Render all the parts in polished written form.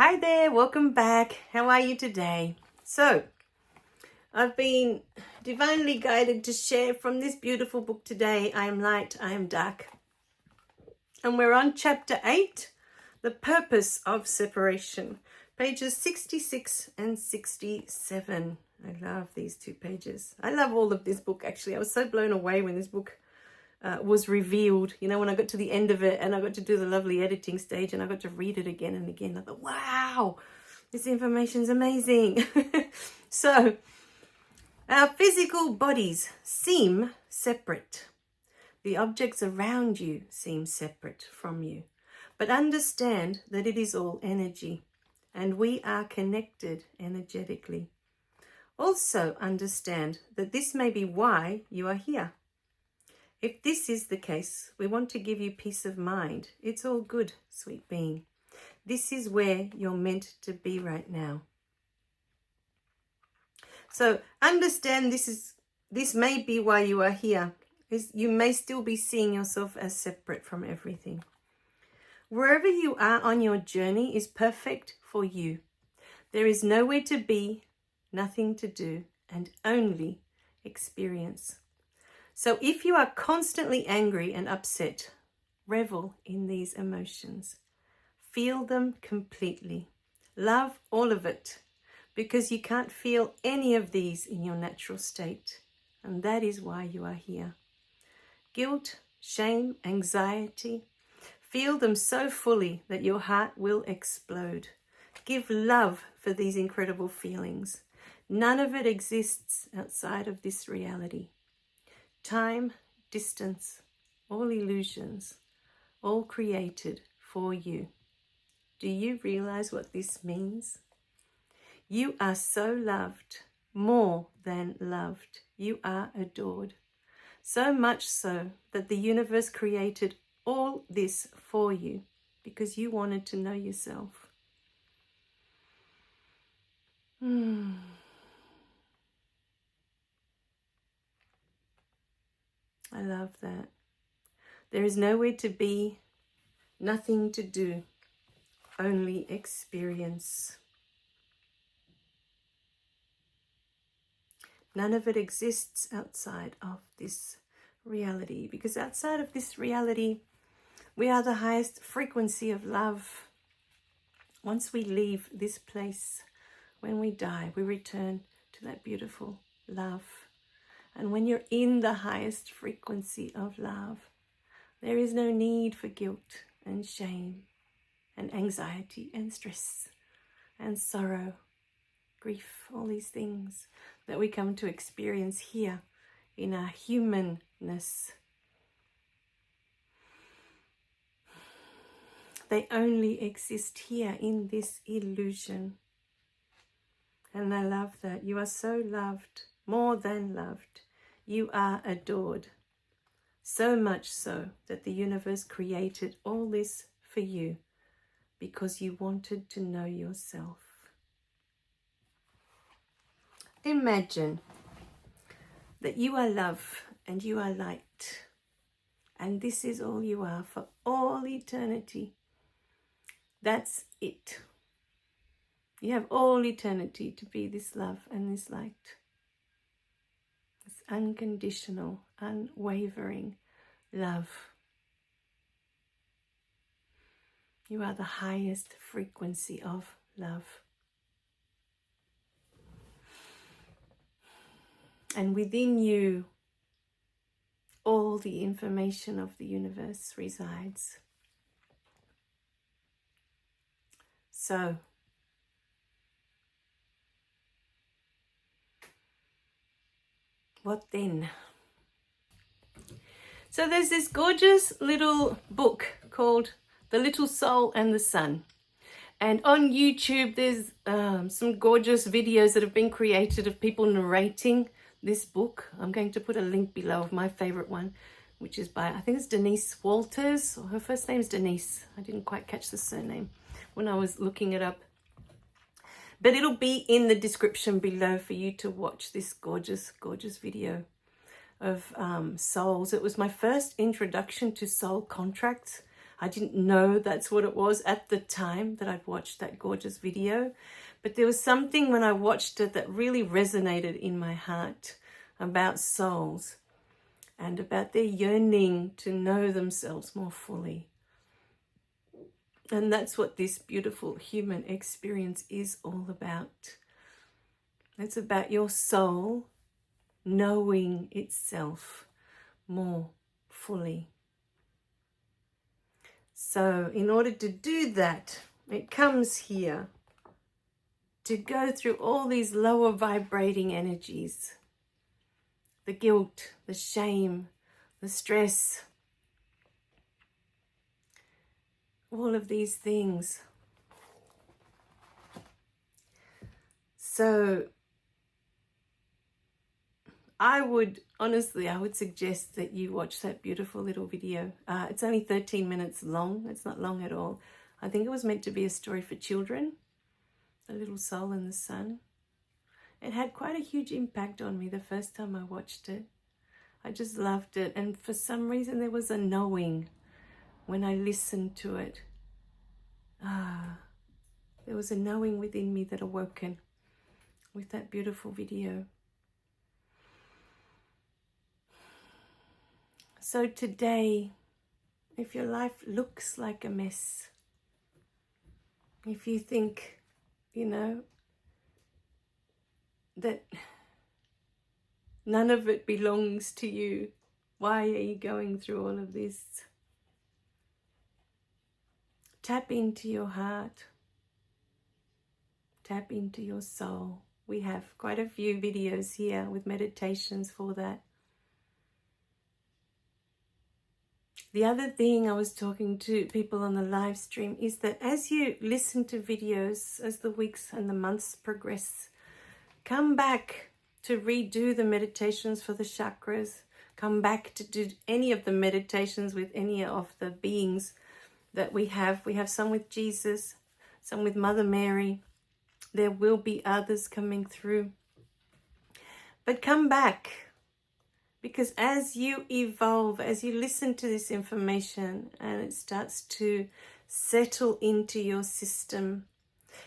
Hi there, welcome back. How are you today? So, I've been divinely guided to share from this beautiful book today. I am light, I am dark. And we're on chapter 8, The Purpose of Separation, pages 66 and 67. I love these two pages. I love all of this book, actually. I was so blown away when this book was revealed, you know, when I got to the end of it and I got to do the lovely editing stage and I got to read it again and again. I thought, wow, this information is amazing. So, our physical bodies seem separate. The objects around you seem separate from you. But understand that it is all energy and we are connected energetically. Also understand that this may be why you are here. If this is the case, we want to give you peace of mind. It's all good, sweet being. This is where you're meant to be right now. So understand this may be why you are here. You may still be seeing yourself as separate from everything. Wherever you are on your journey is perfect for you. There is nowhere to be, nothing to do, and only experience. So if you are constantly angry and upset, revel in these emotions. Feel them completely. Love all of it, because you can't feel any of these in your natural state. And that is why you are here. Guilt, shame, anxiety, feel them so fully that your heart will explode. Give love for these incredible feelings. None of it exists outside of this reality. Time, distance, all illusions, all created for you. Do you realize what this means? You are so loved, more than loved. You are adored. So much so that the universe created all this for you because you wanted to know yourself. I love that. There is nowhere to be, nothing to do, only experience. None of it exists outside of this reality, because outside of this reality, we are the highest frequency of love. Once we leave this place, when we die, we return to that beautiful love. And when you're in the highest frequency of love, there is no need for guilt and shame and anxiety and stress and sorrow, grief, all these things that we come to experience here in our humanness. They only exist here in this illusion. And I love that. You are so loved, more than loved. You are adored. So much so that the universe created all this for you because you wanted to know yourself. Imagine that you are love and you are light. And this is all you are for all eternity. That's it. You have all eternity to be this love and this light. This unconditional, unwavering love. You are the highest frequency of love. And within you, all the information of the universe resides. So, what then? So there's this gorgeous little book called The Little Soul and the Sun. And on YouTube, there's some gorgeous videos that have been created of people narrating this book. I'm going to put a link below of my favorite one, which is by, I think it's Denise Walters, or her first name's Denise. I didn't quite catch the surname when I was looking it up. But it'll be in the description below for you to watch this gorgeous, gorgeous video of souls. It was my first introduction to soul contracts. I didn't know that's what it was at the time that I'd watched that gorgeous video. But there was something when I watched it that really resonated in my heart about souls and about their yearning to know themselves more fully. And that's what this beautiful human experience is all about. It's about your soul knowing itself more fully. So in order to do that, it comes here to go through all these lower vibrating energies. The guilt, the shame, the stress, all of these things. So I would suggest that you watch that beautiful little video. It's only 13 minutes long. It's not long at all. I think it was meant to be a story for children, A Little Soul in the Sun. It had quite a huge impact on me the first time I watched it. I just loved it. And for some reason there was a knowing when I listened to it. There was a knowing within me that awoken with that beautiful video. So today, if your life looks like a mess, if you think, that none of it belongs to you, why are you going through all of this? Tap into your heart. Tap into your soul. We have quite a few videos here with meditations for that. The other thing I was talking to people on the live stream is that as you listen to videos, as the weeks and the months progress, come back to redo the meditations for the chakras. Come back to do any of the meditations with any of the beings that we have. We have some with Jesus, some with Mother Mary. There will be others coming through. But come back. Because as you evolve, as you listen to this information and it starts to settle into your system,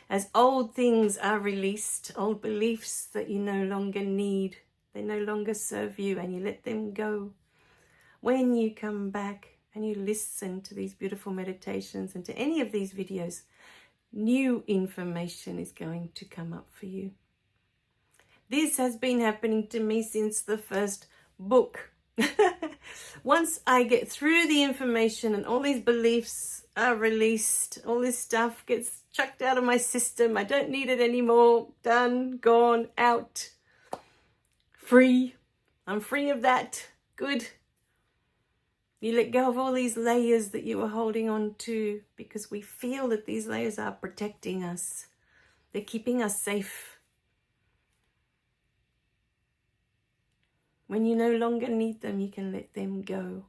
as old things are released, old beliefs that you no longer need, they no longer serve you, and you let them go. When you come back and you listen to these beautiful meditations and to any of these videos, new information is going to come up for you. This has been happening to me since the first book. Once I get through the information and all these beliefs are released, all this stuff gets chucked out of my system, I don't need it anymore, done, gone, out, free, I'm free of that, good. You let go of all these layers that you were holding on to because we feel that these layers are protecting us, they're keeping us safe. When you no longer need them, you can let them go.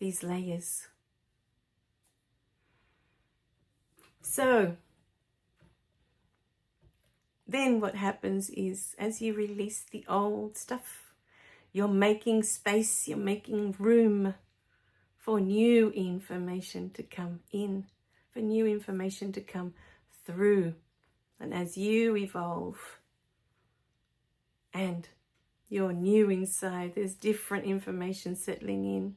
These layers. So, then what happens is, as you release the old stuff, you're making space, you're making room for new information to come in, for new information to come through. And as you evolve, and you're new inside, there's different information settling in.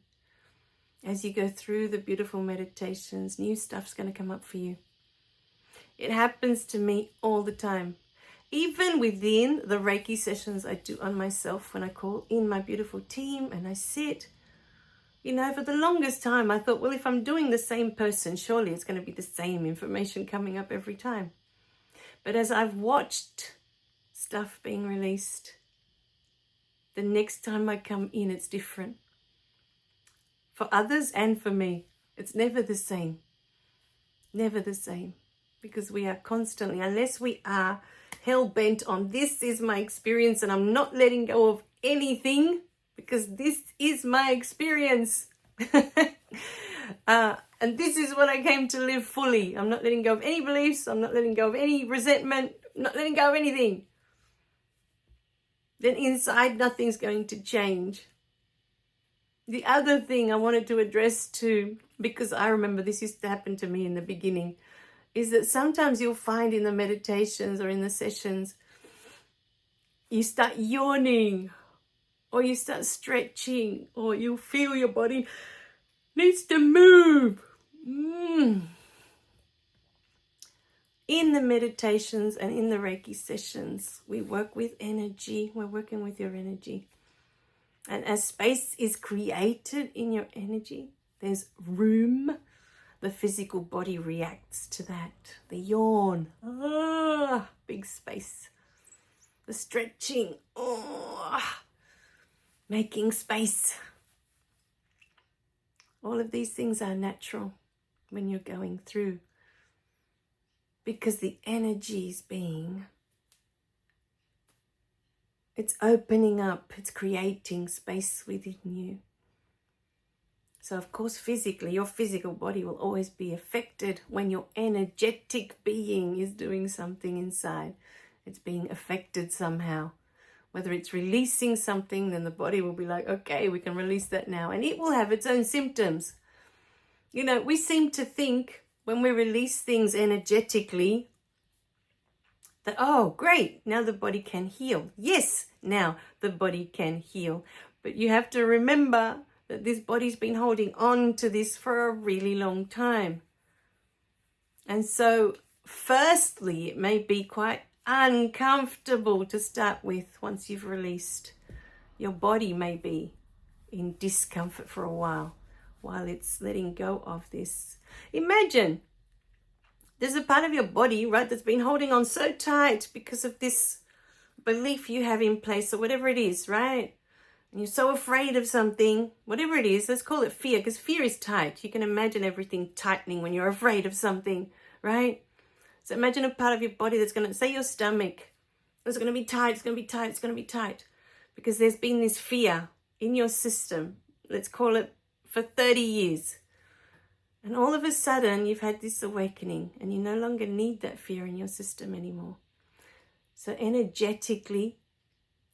As you go through the beautiful meditations, new stuff's going to come up for you. It happens to me all the time. Even within the Reiki sessions I do on myself, when I call in my beautiful team and I sit, for the longest time I thought, well, if I'm doing the same person, surely it's going to be the same information coming up every time. But as I've watched stuff being released, the next time I come in, it's different. For others and for me, it's never the same. Never the same. Because we are constantly, unless we are hell-bent on this is my experience and I'm not letting go of anything because this is my experience. And this is what I came to live fully. I'm not letting go of any beliefs. I'm not letting go of any resentment. I'm not letting go of anything. Then inside nothing's going to change. The other thing I wanted to address too, because I remember this used to happen to me in the beginning, is that sometimes you'll find in the meditations or in the sessions, you start yawning or you start stretching or you feel your body needs to move. In the meditations and in the Reiki sessions, we work with energy. We're working with your energy. And as space is created in your energy, there's room. The physical body reacts to that. The yawn, big space. The stretching, making space. All of these things are natural when you're going through, because the energy is it's opening up, it's creating space within you. So of course, physically, your physical body will always be affected when your energetic being is doing something inside. It's being affected somehow. Whether it's releasing something, then the body will be like, okay, we can release that now. And it will have its own symptoms. You know, we seem to think when we release things energetically, that, oh, great, now the body can heal. Yes, now the body can heal. But you have to remember that this body's been holding on to this for a really long time. And so, firstly, it may be quite uncomfortable to start with once you've released. Your body may be in discomfort for a while it's letting go of this. Imagine there's a part of your body, right, that's been holding on so tight because of this belief you have in place or whatever it is, right? And you're so afraid of something, whatever it is, let's call it fear, because fear is tight. You can imagine everything tightening when you're afraid of something, right? So imagine a part of your body that's going to, say your stomach, it's going to be tight, it's going to be tight, it's going to be tight. Because there's been this fear in your system, let's call it for 30 years. And all of a sudden, you've had this awakening and you no longer need that fear in your system anymore. So energetically,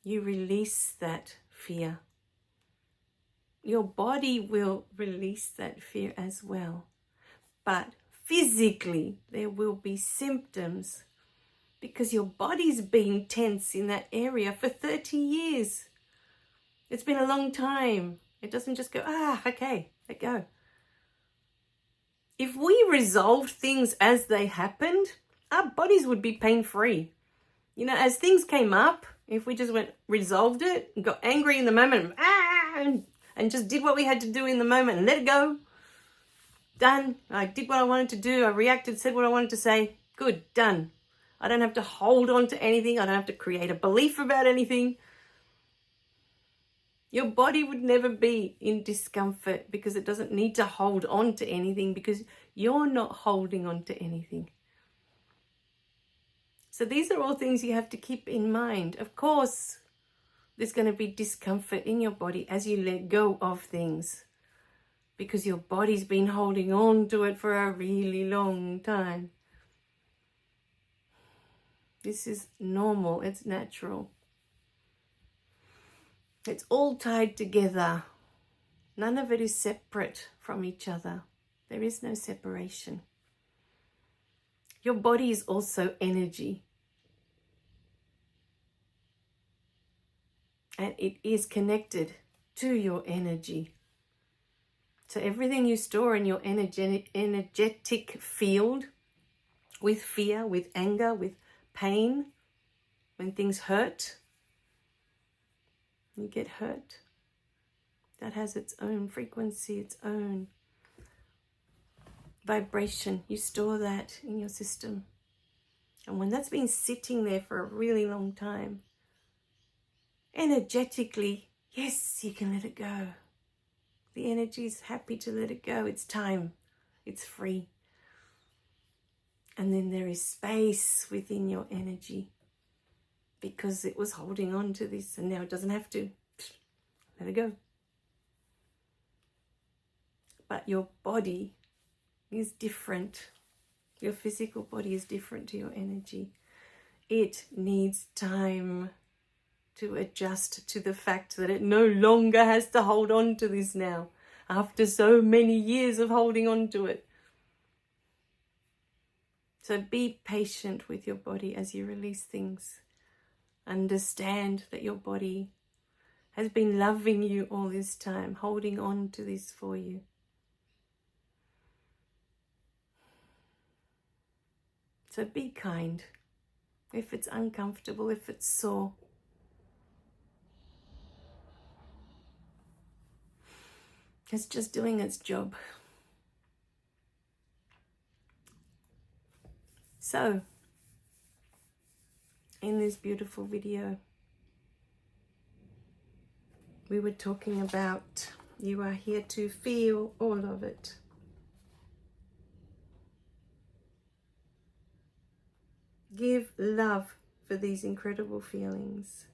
you release that fear. Your body will release that fear as well. But physically, there will be symptoms because your body's been tense in that area for 30 years. It's been a long time. It doesn't just go, okay, let go. If we resolved things as they happened, our bodies would be pain-free. You know, as things came up, if we just resolved it, and got angry in the moment, and just did what we had to do in the moment and let it go, done. I did what I wanted to do. I reacted, said what I wanted to say. Good, done. I don't have to hold on to anything. I don't have to create a belief about anything. Your body would never be in discomfort because it doesn't need to hold on to anything because you're not holding on to anything. So these are all things you have to keep in mind. Of course, there's going to be discomfort in your body as you let go of things because your body's been holding on to it for a really long time. This is normal. It's natural. It's all tied together. None of it is separate from each other. There is no separation. Your body is also energy. And it is connected to your energy. So everything you store in your energetic field, with fear, with anger, with pain, when things hurt, you get hurt. That has its own frequency, its own vibration. You store that in your system. And when that's been sitting there for a really long time, energetically, yes, you can let it go. The energy is happy to let it go. It's time. It's free. And then there is space within your energy because it was holding on to this and now it doesn't have to. Let it go. But your body is different. Your physical body is different to your energy. It needs time to adjust to the fact that it no longer has to hold on to this now, after so many years of holding on to it. So be patient with your body as you release things. Understand that your body has been loving you all this time, holding on to this for you. So be kind. If it's uncomfortable, if it's sore, it's just doing its job. So, in this beautiful video, we were talking about you are here to feel all of it. Give love for these incredible feelings.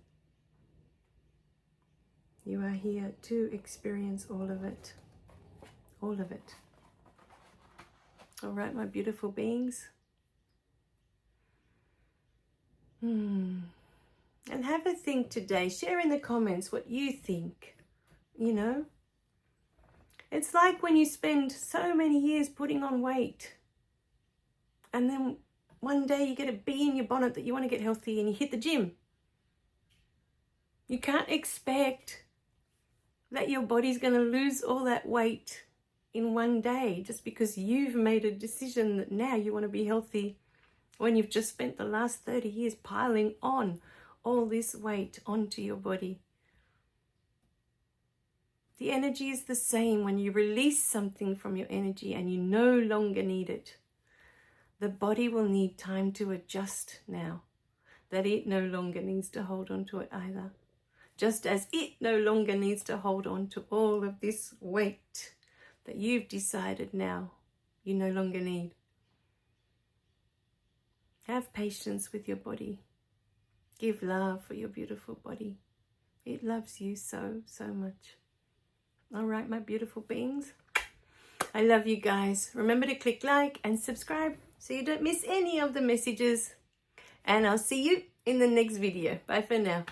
You are here to experience all of it. All of it. All right, my beautiful beings. And have a think today. Share in the comments what you think. You know, it's like when you spend so many years putting on weight, and then one day you get a bee in your bonnet that you want to get healthy and you hit the gym. You can't expect that your body's going to lose all that weight in one day just because you've made a decision that now you want to be healthy, when you've just spent the last 30 years piling on all this weight onto your body. The energy is the same when you release something from your energy and you no longer need it. The body will need time to adjust now that it no longer needs to hold on to it either. Just as it no longer needs to hold on to all of this weight that you've decided now you no longer need. Have patience with your body. Give love for your beautiful body. It loves you so, so much. All right, my beautiful beings. I love you guys. Remember to click like and subscribe so you don't miss any of the messages. And I'll see you in the next video. Bye for now.